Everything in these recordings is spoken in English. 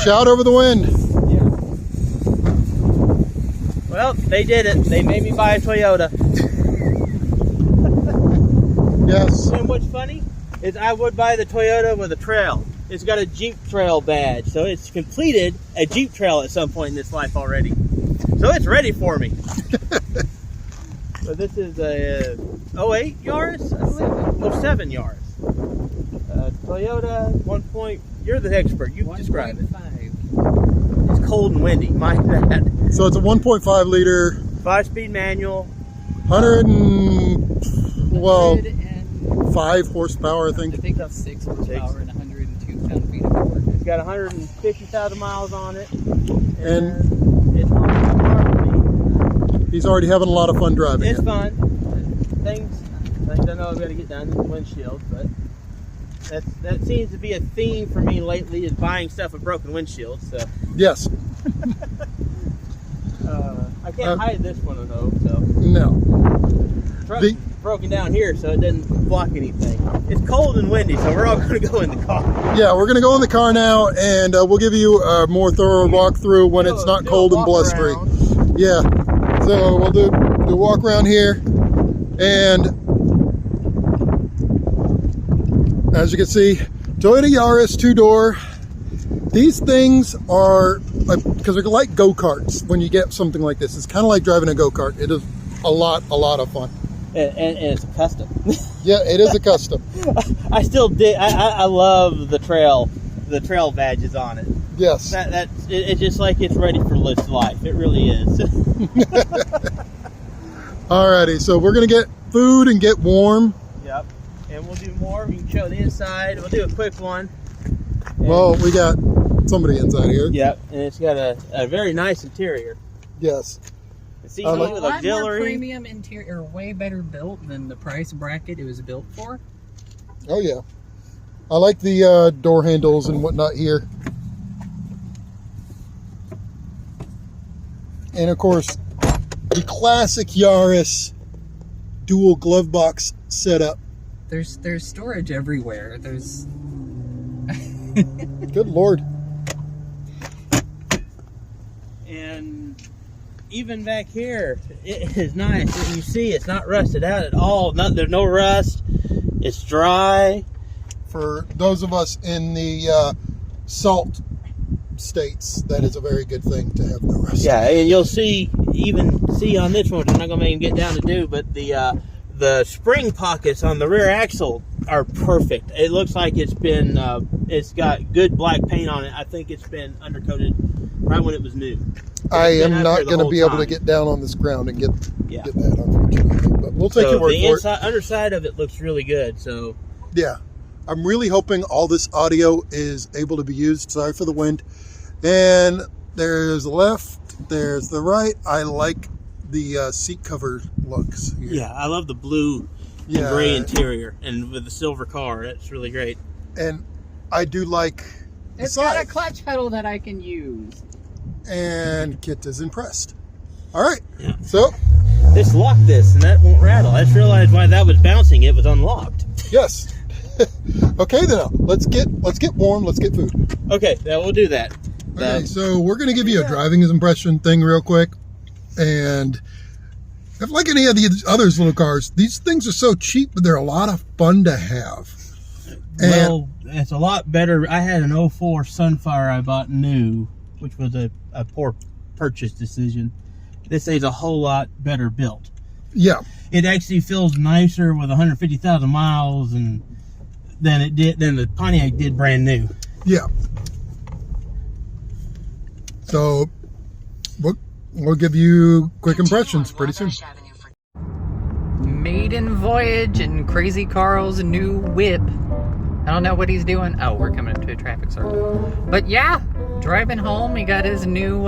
Shout over the wind. Yeah. Well, they did it. They made me buy a Toyota. Yes. And what's funny is I would buy the Toyota with a trail. It's got a Jeep Trail badge, so it's completed a Jeep Trail at some point in its life already. So it's ready for me. So this is a 08 Yaris, I believe. 07 Yaris. Toyota 1. You're the expert. You describe it. It's cold and windy. Mind that. So it's a 1.5 liter, 5-speed manual. 5 horsepower, I think. I think that's 6 horsepower and 102 pound-feet of torque. It's got 150,000 miles on it. And it's not hard for me. He's already having a lot of fun driving It's it. fun. Things I know I've got to get done to the windshield, but that seems to be a theme for me lately, is buying stuff with broken windshields. So Yes. I can't hide this one though. So No. truck's broken down here, so it doesn't block anything. It's cold and windy, so we're all going to go in the car. Yeah, we're going to go in the car now, and we'll give you a more thorough walkthrough when it's not cold and blustery. Yeah. So we'll do a walk around here, and as you can see, Toyota Yaris 2-door. These things are, because they're like go-karts when you get something like this. It's kind of like driving a go-kart. It is a lot of fun. And it's a custom. Yeah, it is a custom. I still dig. I love the trail badges on it. Yes. It's just like it's ready for this life. It really is. Alrighty, so we're gonna get food and get warm. Yep. And we'll do more. We can show the inside. We'll do a quick one. Well, we got somebody inside here. Yep. And it's got a very nice interior. Yes. It's easy with A lot more auxiliary. premium interior, way better built than the price bracket it was built for. Oh yeah. I like the door handles and whatnot here. And of course, the classic Yaris dual glove box setup. There's storage everywhere. There's Good Lord. And even back here, it is nice. You see, it's not rusted out at all. There's no rust. It's dry. For those of us in the salt states, that is a very good thing to have no rust. Yeah, and you'll see on this one, which I'm not going to make him get down to do, but the spring pockets on the rear axle are perfect. It looks like it's been, it's got good black paint on it. I think it's been undercoated right when it was new. I am not going to be able to get down on this ground and get that, unfortunately. But we'll take your word for it. The underside of it looks really good. So yeah, I'm really hoping all this audio is able to be used. Sorry for the wind. And there's the left, there's the right. I like the seat cover looks here. Yeah, I love the blue and gray interior, and with the silver car, that's really great. And I do like the it's got a size. clutch pedal that I can use. And Kit is impressed. All right, Yeah. so Let's lock this, and that won't rattle. I just realized why that was bouncing. It was unlocked. yes. Okay, then let's get warm. Let's get food. Okay, yeah, we'll do that. Okay, so we're gonna give you a driving impression thing real quick, and if like any of the others little cars, these things are so cheap, but they're a lot of fun to have. Well, it's a lot better. I had an 04 Sunfire I bought new, which was a poor purchase decision. This thing's a whole lot better built. Yeah. It actually feels nicer with 150,000 miles than the Pontiac did brand new. Yeah. So we'll give you quick impressions pretty soon. Maiden voyage and Crazy Carl's new whip. I don't know what he's doing. Oh, we're coming up to a traffic circle. But yeah, driving home, he got his new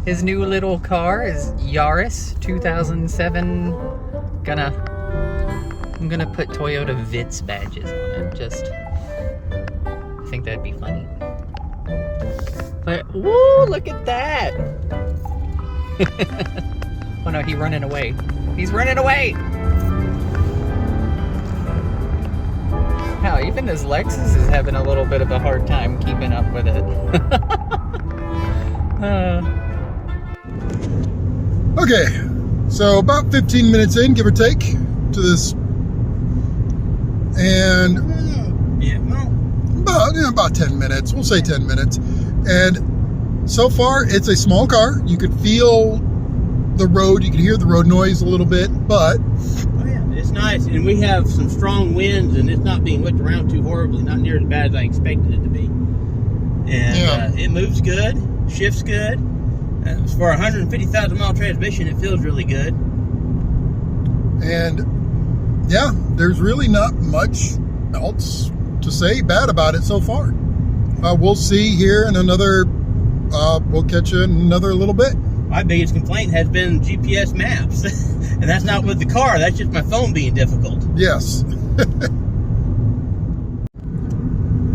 little car, his Yaris 2007. I'm gonna put Toyota Vitz badges on it. Just, I think that'd be funny. But woo, look at that! Oh no, he's running away. He's running away! Hell, even this Lexus is having a little bit of a hard time keeping up with it. Okay, so about 15 minutes in, give or take, to this, and Yeah, well, about 10 minutes. We'll say 10 minutes. And so far, it's a small car. You could feel the road. You can hear the road noise a little bit, but oh yeah, it's nice. And we have some strong winds, and it's not being whipped around too horribly. Not near as bad as I expected it to be. And it moves good, shifts good. For a 150,000 mile transmission, it feels really good. and yeah, there's really not much else to say bad about it so far. We'll see here in another. We'll catch you in another little bit. My biggest complaint has been GPS maps, and that's not with the car. That's just my phone being difficult. Yes.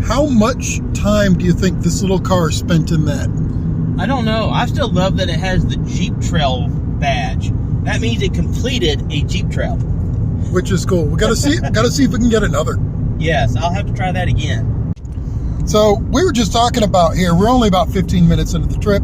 How much time do you think this little car spent in that? I don't know. I still love that it has the Jeep Trail badge. That means it completed a Jeep Trail. Which is cool. We gotta see. Gotta see if we can get another. Yes, I'll have to try that again. So we were just talking about here. We're only about 15 minutes into the trip,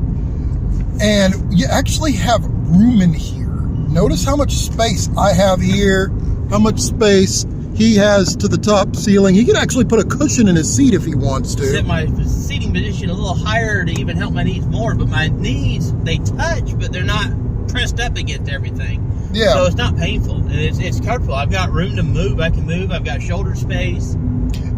and you actually have room in here. Notice how much space I have here. How much space he has to the top ceiling. He can actually put a cushion in his seat if he wants to. Set my seating position a little higher to even help my knees more, but my knees, they touch, but they're not pressed up against everything. Yeah. So it's not painful. It's comfortable. I've got room to move. I can move. I've got shoulder space.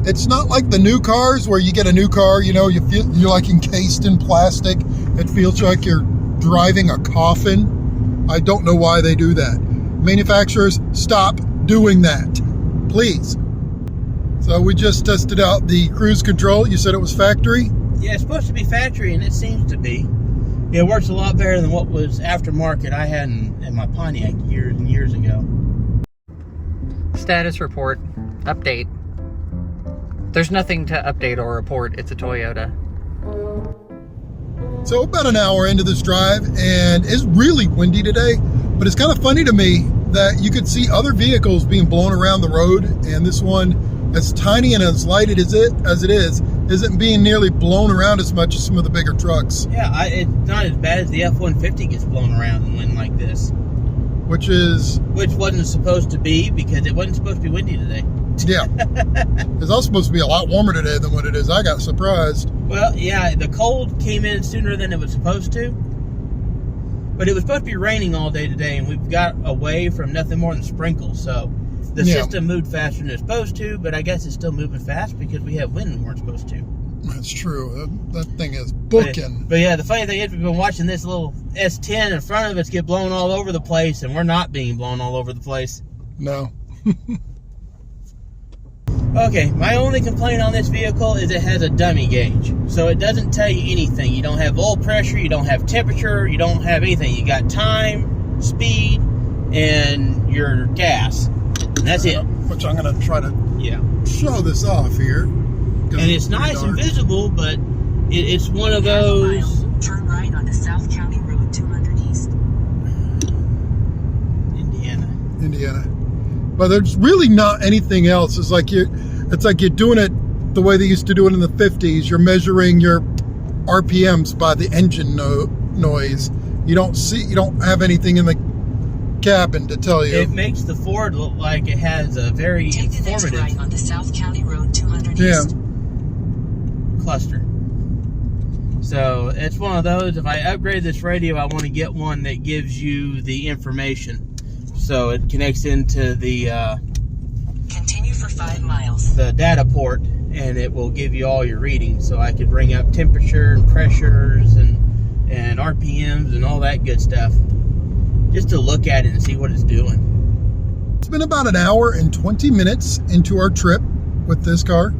It's not like the new cars where you get a new car, you know, you feel you're like encased in plastic. It feels like you're driving a coffin. I don't know why they do that. Manufacturers, stop doing that, please. So we just tested out the cruise control. You said it was factory? Yeah, it's supposed to be factory, and it seems to be. It works a lot better than what was aftermarket I had in my Pontiac years and years ago. Status report. Update. There's nothing to update or report. It's a Toyota. So about an hour into this drive, and it's really windy today, but it's kind of funny to me that you could see other vehicles being blown around the road, and this one, as tiny and as light as it is, isn't being nearly blown around as much as some of the bigger trucks. Yeah, it's not as bad as the F-150 gets blown around in wind like this. Which wasn't supposed to be, because it wasn't supposed to be windy today. Yeah. It's also supposed to be a lot warmer today than what it is. I got surprised. Well, yeah, the cold came in sooner than it was supposed to. But it was supposed to be raining all day today, and we've got away from nothing more than sprinkles. So the system moved faster than it's supposed to, but I guess it's still moving fast because we have wind we weren't supposed to. That's true. That thing is booking. But yeah, the funny thing is we've been watching this little S10 in front of us get blown all over the place, and we're not being blown all over the place. No. Okay, my only complaint on this vehicle is it has a dummy gauge. So it doesn't tell you anything. You don't have oil pressure, you don't have temperature, you don't have anything. You got time, speed, and your gas. And that's it. Which I'm going to try to Yeah. show this off here. And it's nice and visible, but it's one of those... Turn right onto South County Road 200 East. Indiana. But there's really not anything else. It's like you're doing it the way they used to do it in the 50s. You're measuring your RPMs by the engine noise. You don't have anything in the cabin to tell you. It makes the Ford look like it has a very Take the next informative right onto South County Road 200 Yeah. East. cluster. So it's one of those, if I upgrade this radio, I want to get one that gives you the information. So it connects into the Continue for 5 miles. the data port, and it will give you all your readings. So I could bring up temperature and pressures and RPMs and all that good stuff, just to look at it and see what it's doing. It's been about an hour and 20 minutes into our trip with this car.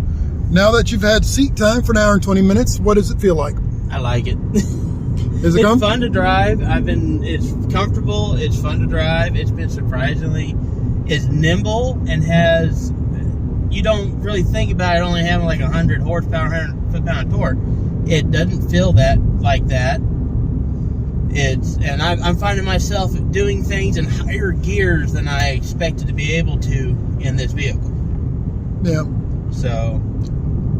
Now that you've had seat time for an hour and 20 minutes, what does it feel like? I like it. Is it It's fun to drive. It's comfortable. It's fun to drive. It's been surprisingly, it's nimble and has, you don't really think about it only having like 100 horsepower, 100 foot-pound torque. It doesn't feel that like that. And I'm finding myself doing things in higher gears than I expected to be able to in this vehicle. Yeah. So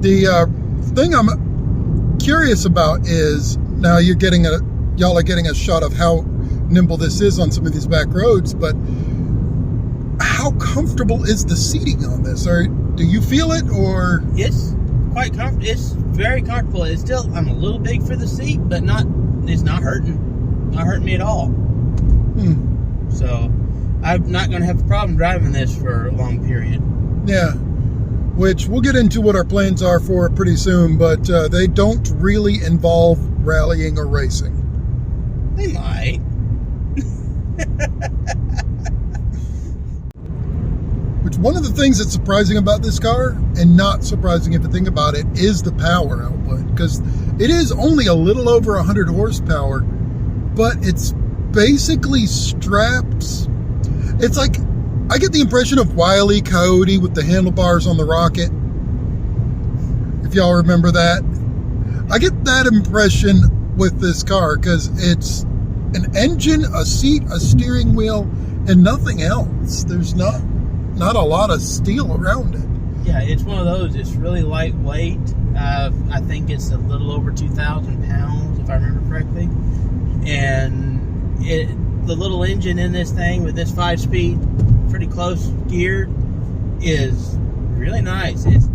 The thing I'm curious about is now y'all are getting a shot of how nimble this is on some of these back roads, but how comfortable is the seating on this? Or do you feel it, or? it's quite comfortable. It's very comfortable. It's still, I'm a little big for the seat, but it's not hurting. Not hurting me at all. So I'm not going to have a problem driving this for a long period. Yeah. Which we'll get into what our plans are for pretty soon, but they don't really involve rallying or racing. They might. Which one of the things that's surprising about this car, and not surprising if you think about it, is the power output. Because it is only a little over 100 horsepower, but it's basically straps. It's like, I get the impression of Wile E. Coyote with the handlebars on the Rocket. If y'all remember that. I get that impression with this car because it's an engine, a seat, a steering wheel, and nothing else. There's not a lot of steel around it. Yeah, it's one of those. It's really lightweight. I think it's a little over 2,000 pounds, if I remember correctly. And the little engine in this thing with this 5-speed, pretty close geared, is really nice. It's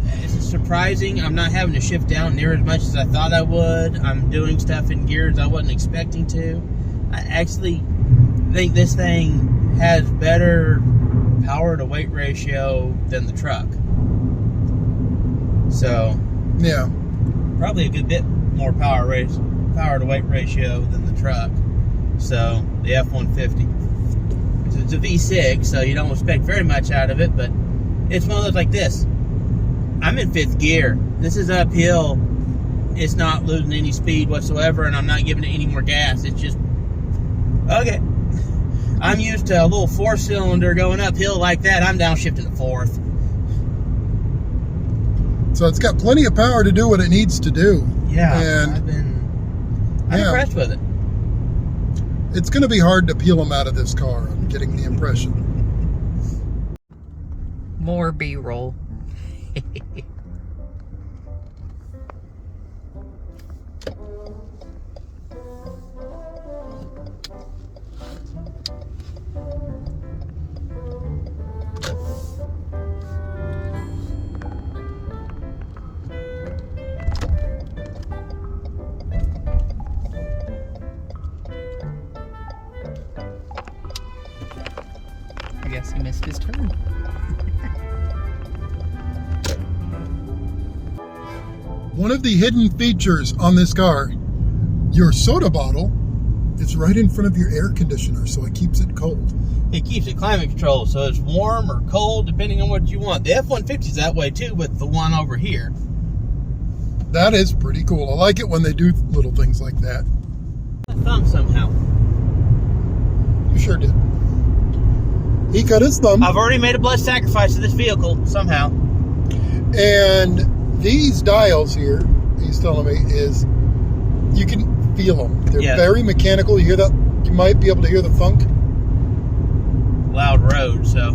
surprising. I'm not having to shift down near as much as I thought I would. I'm doing stuff in gears I wasn't expecting to. I actually think this thing has better power to weight ratio than the truck. So Yeah. probably a good bit more power to weight ratio than the truck. So the F-150. It's a V6, so you don't expect very much out of it, but it's one of those like this. I'm in 5th gear. This is uphill. It's not losing any speed whatsoever, and I'm not giving it any more gas. It's just, okay. I'm used to a little 4-cylinder going uphill like that. I'm downshifting to 4th. So it's got plenty of power to do what it needs to do. Yeah, And I'm impressed with it. it's going to be hard to peel them out of this car. I'm getting the impression. More B-roll. I guess he missed his turn. One of the hidden features on this car, your soda bottle is right in front of your air conditioner, so it keeps it cold. It keeps it climate controlled, so it's warm or cold depending on what you want. The F-150 is that way too with the one over here. That is pretty cool. I like it when they do little things like that. A thumb somehow. You sure did. He cut his thumb. I've already made a blood sacrifice to this vehicle somehow. And these dials here, he's telling me, is you can feel them. They're very mechanical. You hear that? You might be able to hear the funk. Loud road, so.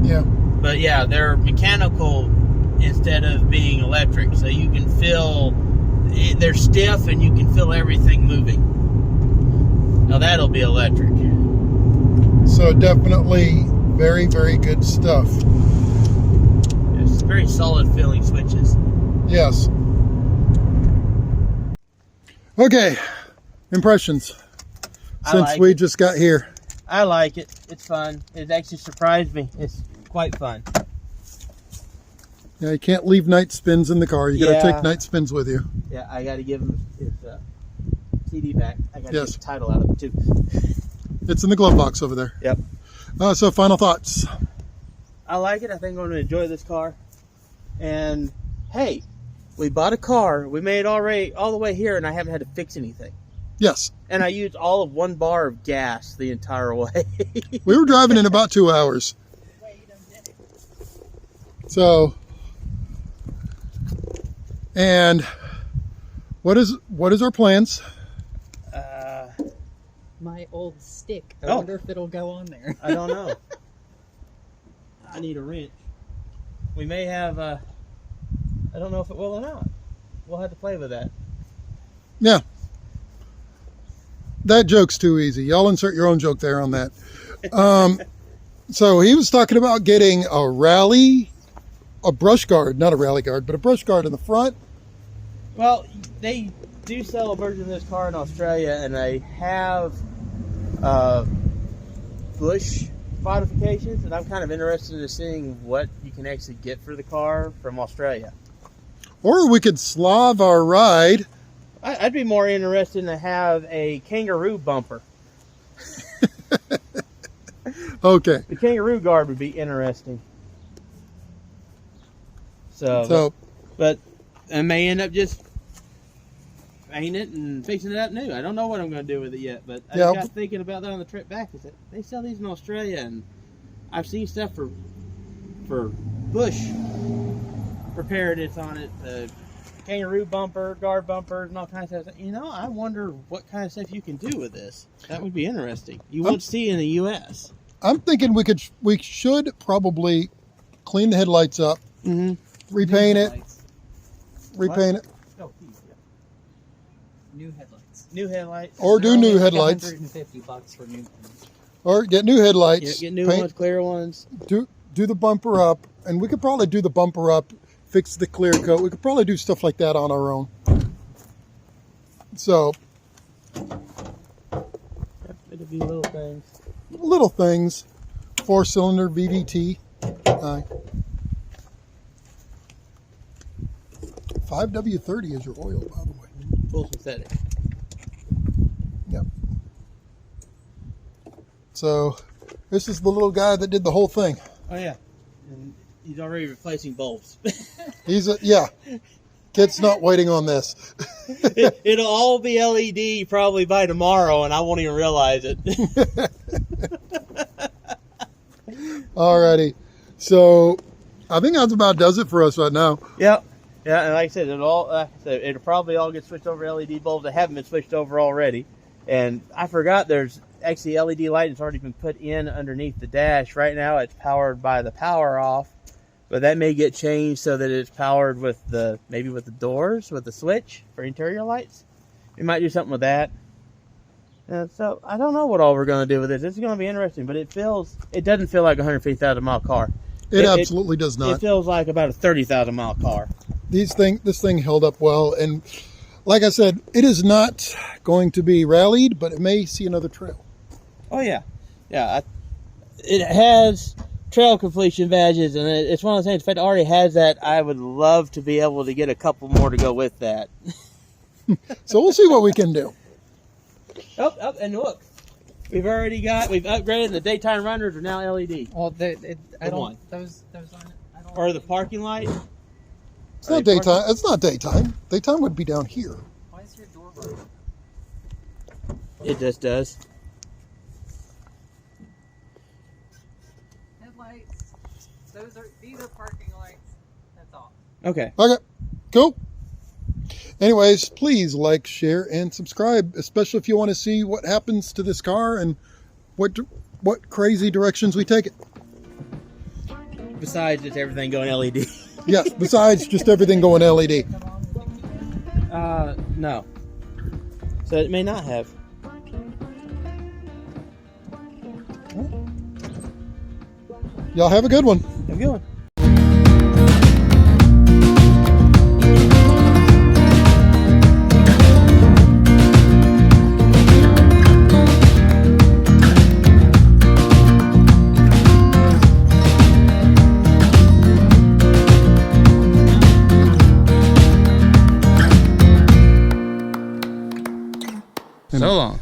Yeah. But yeah, they're mechanical instead of being electric, so you can feel, they're stiff and you can feel everything moving. Now that'll be electric. So definitely very, very good stuff. It's very solid feeling switches. Yes. Okay. Impressions since we just got here. I like it. It's fun. It actually surprised me. It's quite fun. Yeah, you can't leave night spins in the car. You got to take night spins with you. Yeah, I got to give him his CD back. I got to get the title out of it too. It's in the glove box over there. Yep. So final thoughts. I like it. I think I'm going to enjoy this car. And hey, we bought a car. We made it all the way here, and I haven't had to fix anything. Yes. And I used all of 1 bar of gas the entire way. We were driving in about 2 hours. So, and what is our plans? My old stick. I wonder if it'll go on there. I don't know. I need a wrench. We may have I don't know if it will or not. We'll have to play with that. Yeah. That joke's too easy. Y'all insert your own joke there on that. So he was talking about getting a brush guard, not a rally guard, but a brush guard in the front. Well, they do sell a version of this car in Australia, and they have bush modifications, and I'm kind of interested in seeing what you can actually get for the car from Australia. Or we could Slav our ride. I'd be more interested to have a kangaroo bumper. Okay. The kangaroo guard would be interesting. But I may end up just painting it and fixing it up new. I don't know what I'm going to do with it yet, but I got thinking about that on the trip back. Is that they sell these in Australia, and I've seen stuff for bush preparedness on it, kangaroo bumper, guard bumpers, and all kinds of stuff. You know, I wonder what kind of stuff you can do with this. That would be interesting. You won't see in the U.S. I'm thinking we should probably clean the headlights up, repaint it. Oh, New headlights. New headlights. Or do new headlights. $150 for new ones. Or get new headlights. Get new ones, clear ones. Do the bumper up, and we could probably do the bumper up, fix the clear coat. We could probably do stuff like that on our own. So, It'll be little things. little things. 4-cylinder VVT. 5W30 is your oil, by the way. Full synthetic. Yep. So, this is the little guy that did the whole thing. Oh yeah, and he's already replacing bulbs. Yeah. Kid's not waiting on this. It'll all be LED probably by tomorrow, and I won't even realize it. Alrighty. So, I think that's about does it for us right now. Yep. Yeah, and like I said, it'll probably all get switched over to LED bulbs that haven't been switched over already. And I forgot there's actually LED light that's already been put in underneath the dash. Right now it's powered by the power off, but that may get changed so that it's powered with maybe with the doors, with the switch for interior lights. We might do something with that. And so I don't know what all we're going to do with this. It's going to be interesting, but it doesn't feel like a 150,000 mile car. It absolutely does not. It feels like about a 30,000 mile car. This thing held up well, and like I said, it is not going to be rallied, but it may see another trail. Oh yeah, yeah. It has trail completion badges, and it's one of those things. If it already has that, I would love to be able to get a couple more to go with that. So we'll see what we can do. Oh, and look, we've upgraded the daytime runners are now LED. Well, those aren't. Or the parking light. It's not daytime. It's not daytime. Daytime would be down here. Why is your door broken? It just does. Headlights. These are parking lights. That's all. Okay. Okay, cool. Anyways, please like, share, and subscribe, especially if you want to see what happens to this car and what crazy directions we take it. Besides just everything going LED. Yes, besides just everything going LED. No. So it may not have. Y'all have a good one. Have a good one. So long.